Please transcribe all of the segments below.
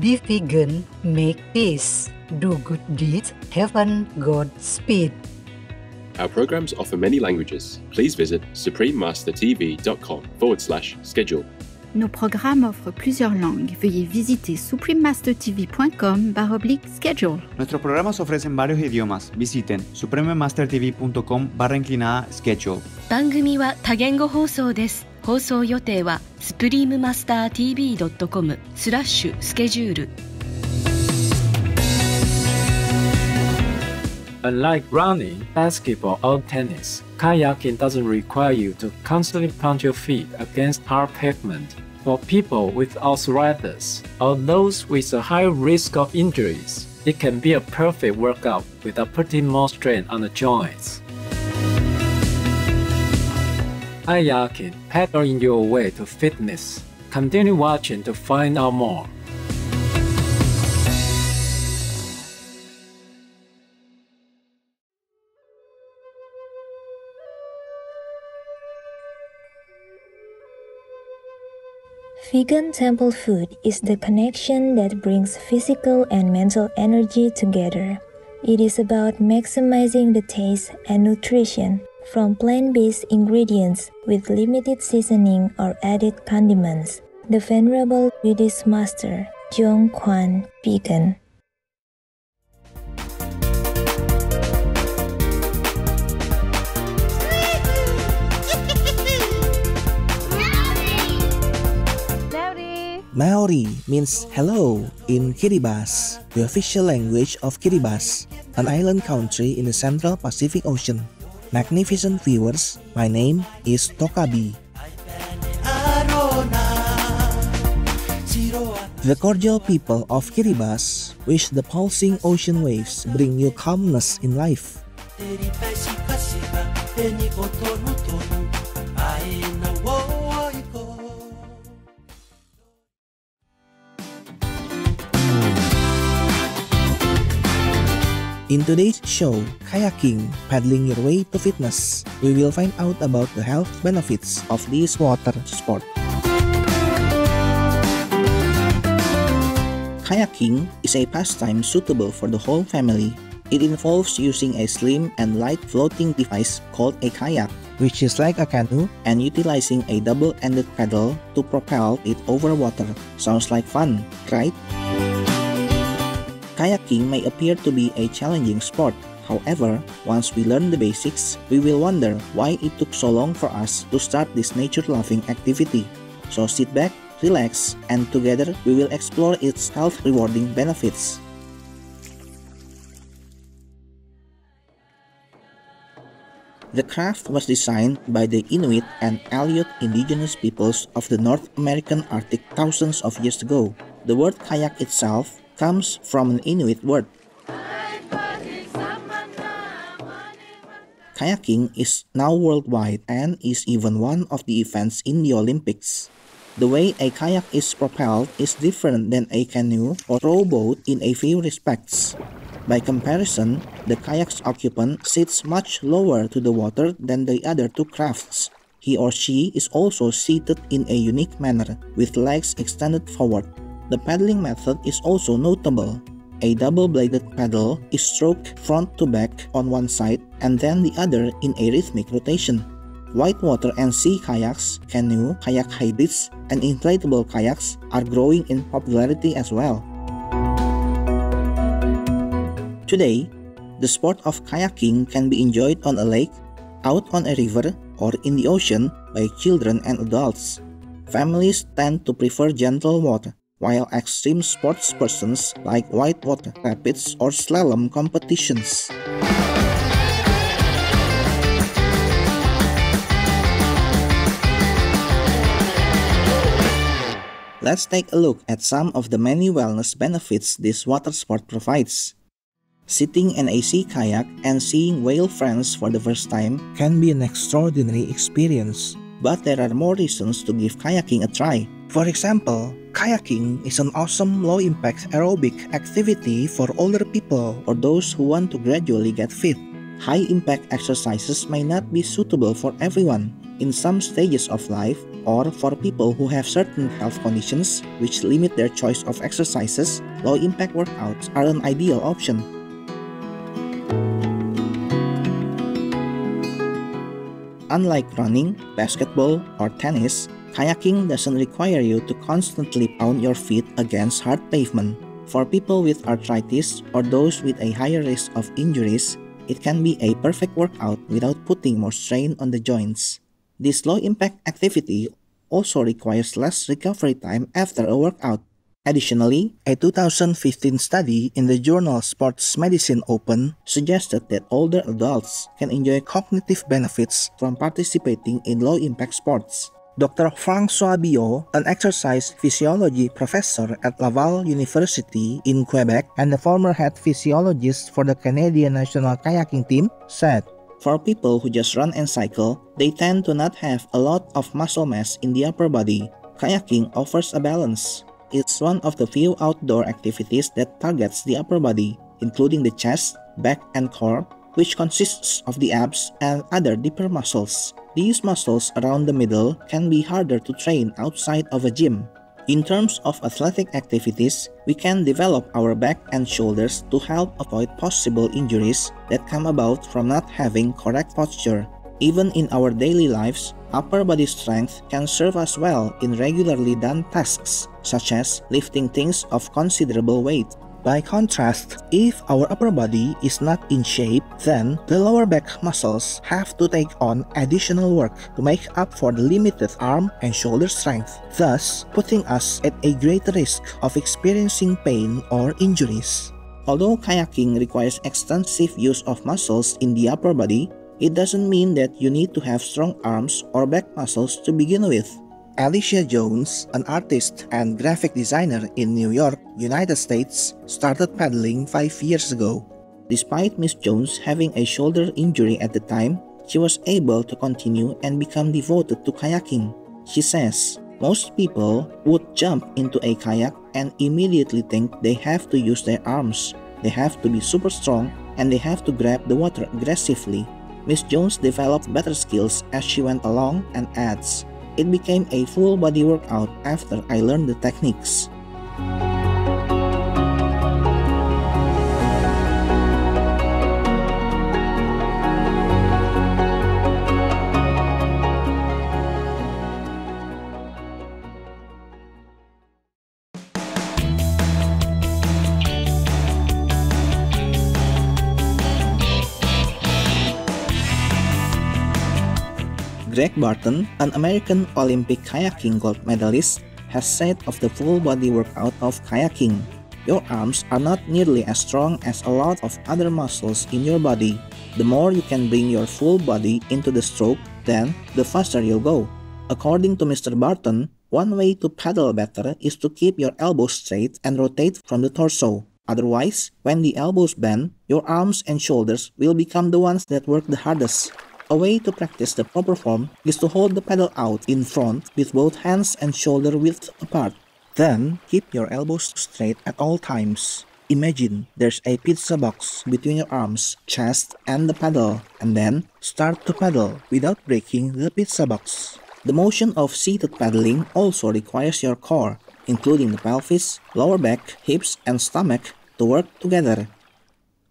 Be vegan, make peace. Do good deeds, heaven, God, speed. Our programs offer many languages. Please visit suprememastertv.com/schedule. Nos programmes offrent plusieurs langues. Veuillez visiter suprememastertv.com/schedule. Nuestros programas ofrecen varios idiomas. Visiten suprememastertv.com/schedule. 番組は多言語放送です。放送予定は suprememastertv.com/schedule。 Unlike running, basketball, or tennis, kayaking doesn't require you to constantly punch your feet against hard pavement. For people with arthritis or those with a high risk of injuries, it can be a perfect workout without putting more strain on the joints. Kayaking, paddling your way to fitness. Continue watching to find out more. Vegan temple food is the connection that brings physical and mental energy together. It is about maximizing the taste and nutrition from plant-based ingredients with limited seasoning or added condiments. The Venerable Buddhist Master, Jong Kwan, Vegan. Maori means hello in Kiribati, the official language of Kiribati, an island country in the Central Pacific Ocean. Magnificent viewers, my name is Tokabi. The cordial people of Kiribati wish the pulsing ocean waves bring you calmness in life. In today's show, Kayaking, Paddling Your Way to Fitness, we will find out about the health benefits of this water sport. Kayaking is a pastime suitable for the whole family. It involves using a slim and light floating device called a kayak, which is like a canoe, and utilizing a double-ended paddle to propel it over water. Sounds like fun, right? Kayaking may appear to be a challenging sport. However, once we learn the basics, we will wonder why it took so long for us to start this nature-loving activity. So sit back, relax, and together we will explore its health-rewarding benefits. The craft was designed by the Inuit and Aleut indigenous peoples of the North American Arctic thousands of years ago. The word kayak itself comes from an Inuit word. Kayaking is now worldwide and is even one of the events in the Olympics. The way a kayak is propelled is different than a canoe or rowboat in a few respects. By comparison, the kayak's occupant sits much lower to the water than the other two crafts. He or she is also seated in a unique manner, with legs extended forward. The paddling method is also notable. A double-bladed paddle is stroked front to back on one side and then the other in a rhythmic rotation. Whitewater and sea kayaks, canoe, kayak hybrids, and inflatable kayaks are growing in popularity as well. Today, the sport of kayaking can be enjoyed on a lake, out on a river, or in the ocean by children and adults. Families tend to prefer gentle water, while extreme sports persons like whitewater rapids or slalom competitions. Let's take a look at some of the many wellness benefits this water sport provides. Sitting in a sea kayak and seeing whale friends for the first time can be an extraordinary experience, but there are more reasons to give kayaking a try. For example, kayaking is an awesome low-impact aerobic activity for older people or those who want to gradually get fit. High-impact exercises may not be suitable for everyone. In some stages of life, or for people who have certain health conditions which limit their choice of exercises, low-impact workouts are an ideal option. Unlike running, basketball, or tennis, kayaking doesn't require you to constantly pound your feet against hard pavement. For people with arthritis or those with a higher risk of injuries, it can be a perfect workout without putting more strain on the joints. This low-impact activity also requires less recovery time after a workout. Additionally, a 2015 study in the journal Sports Medicine Open suggested that older adults can enjoy cognitive benefits from participating in low-impact sports. Dr. François Biot, an exercise physiology professor at Laval University in Quebec and the former head physiologist for the Canadian national kayaking team, said, "For people who just run and cycle, they tend to not have a lot of muscle mass in the upper body. Kayaking offers a balance. It's one of the few outdoor activities that targets the upper body, including the chest, back, and core, which consists of the abs and other deeper muscles. These muscles around the middle can be harder to train outside of a gym. In terms of athletic activities, we can develop our back and shoulders to help avoid possible injuries that come about from not having correct posture. Even in our daily lives, upper body strength can serve us well in regularly done tasks, such as lifting things of considerable weight. By contrast, if our upper body is not in shape, then the lower back muscles have to take on additional work to make up for the limited arm and shoulder strength, thus putting us at a greater risk of experiencing pain or injuries. Although kayaking requires extensive use of muscles in the upper body, it doesn't mean that you need to have strong arms or back muscles to begin with. Alicia Jones, an artist and graphic designer in New York, United States, started paddling 5 years ago. Despite Miss Jones having a shoulder injury at the time, she was able to continue and become devoted to kayaking. She says, "Most people would jump into a kayak and immediately think they have to use their arms. They have to be super strong and they have to grab the water aggressively. Miss Jones developed better skills as she went along and adds, "It became a full body workout after I learned the techniques." Greg Barton, an American Olympic kayaking gold medalist, has said of the full body workout of kayaking, "Your arms are not nearly as strong as a lot of other muscles in your body. The more you can bring your full body into the stroke, then the faster you'll go." According to Mr. Barton, one way to paddle better is to keep your elbows straight and rotate from the torso. Otherwise, when the elbows bend, your arms and shoulders will become the ones that work the hardest. A way to practice the proper form is to hold the paddle out in front with both hands and shoulder width apart. Then, keep your elbows straight at all times. Imagine there's a pizza box between your arms, chest, and the paddle, and then start to paddle without breaking the pizza box. The motion of seated paddling also requires your core, including the pelvis, lower back, hips, and stomach, to work together.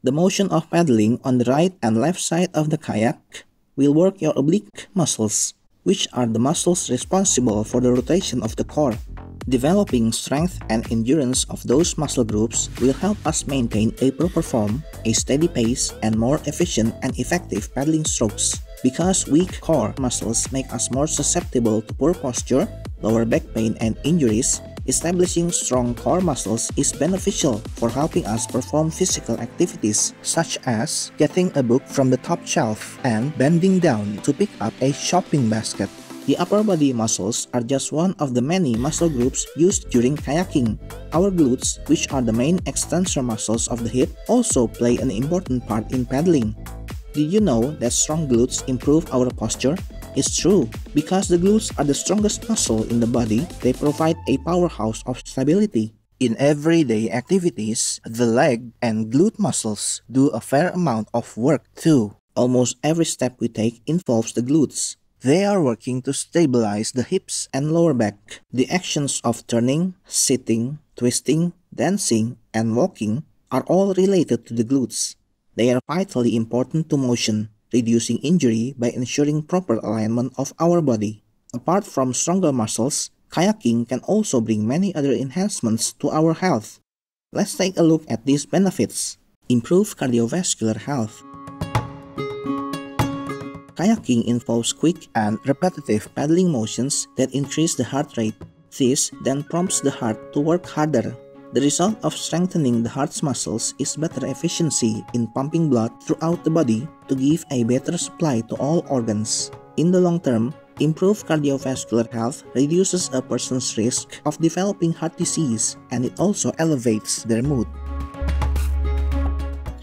The motion of paddling on the right and left side of the kayak will work your oblique muscles, which are the muscles responsible for the rotation of the core. Developing strength and endurance of those muscle groups will help us maintain a proper form, a steady pace, and more efficient and effective paddling strokes. Because weak core muscles make us more susceptible to poor posture, lower back pain, and injuries, establishing strong core muscles is beneficial for helping us perform physical activities such as getting a book from the top shelf and bending down to pick up a shopping basket. The upper body muscles are just one of the many muscle groups used during kayaking. Our glutes, which are the main extensor muscles of the hip, also play an important part in paddling. Did you know that strong glutes improve our posture? It's true, because the glutes are the strongest muscle in the body, they provide a powerhouse of stability. In everyday activities, the leg and glute muscles do a fair amount of work too. Almost every step we take involves the glutes. They are working to stabilize the hips and lower back. The actions of turning, sitting, twisting, dancing, and walking are all related to the glutes. They are vitally important to motion, reducing injury by ensuring proper alignment of our body. Apart from stronger muscles, kayaking can also bring many other enhancements to our health. Let's take a look at these benefits. Improve cardiovascular health. Kayaking involves quick and repetitive paddling motions that increase the heart rate. This then prompts the heart to work harder. The result of strengthening the heart's muscles is better efficiency in pumping blood throughout the body to give a better supply to all organs. In the long term, improved cardiovascular health reduces a person's risk of developing heart disease, and it also elevates their mood.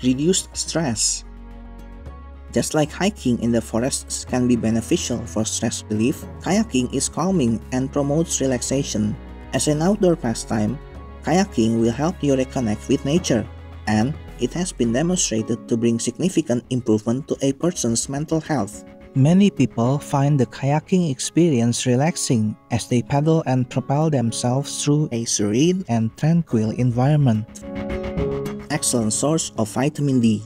Reduced stress. Just like hiking in the forests can be beneficial for stress relief, kayaking is calming and promotes relaxation. As an outdoor pastime, kayaking will help you reconnect with nature, and it has been demonstrated to bring significant improvement to a person's mental health. Many people find the kayaking experience relaxing as they paddle and propel themselves through a serene and tranquil environment. Excellent source of vitamin D.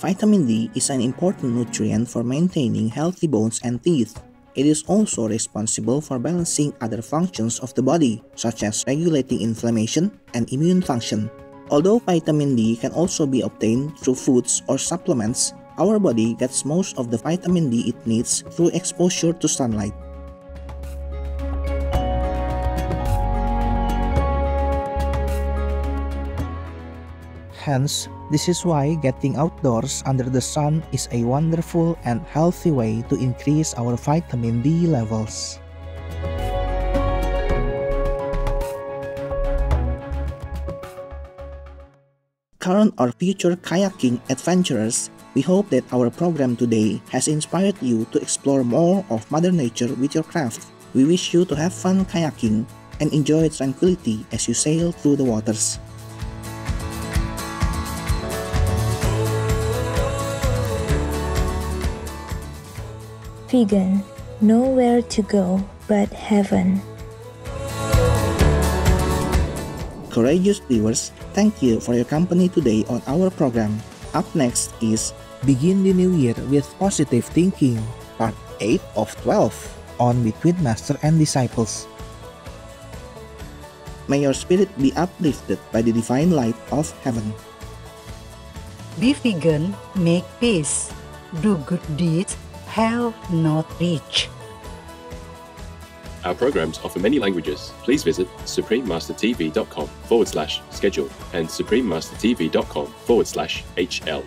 Vitamin D is an important nutrient for maintaining healthy bones and teeth. It is also responsible for balancing other functions of the body, such as regulating inflammation and immune function. Although vitamin D can also be obtained through foods or supplements, our body gets most of the vitamin D it needs through exposure to sunlight. Hence, this is why getting outdoors under the sun is a wonderful and healthy way to increase our vitamin D levels. Current or future kayaking adventurers, we hope that our program today has inspired you to explore more of Mother Nature with your craft. We wish you to have fun kayaking and enjoy tranquility as you sail through the waters. Vegan, nowhere to go but heaven. Courageous viewers, thank you for your company today on our program. Up next is Begin the New Year with Positive Thinking, Part 8 of 12 on Between Master and Disciples. May your spirit be uplifted by the divine light of heaven. Be vegan, make peace, do good deeds, have not reached. Our programs offer many languages. Please visit suprememastertv.com/schedule and suprememastertv.com/HL.